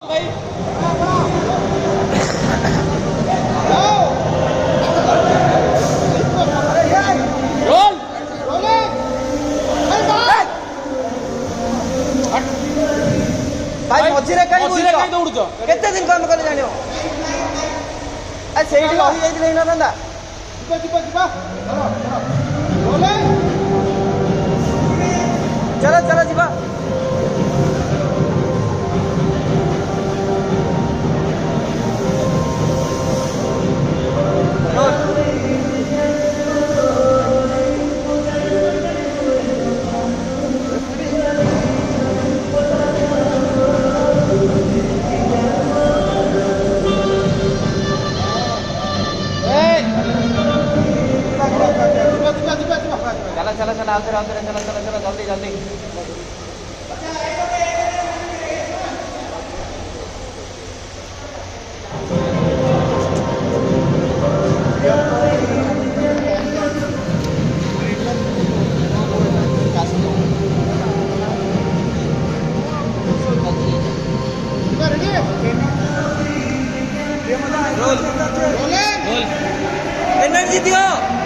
भाई रोल भाई मझिरे कहीं दौड़ुच केते दिन काम कर जानियो आ सेठी रही जाई नहीं नंदा चलो चलो जीवा चला चला चला आते चला चला चला जल्दी जल्दी रोल रोल एनर्जी दियो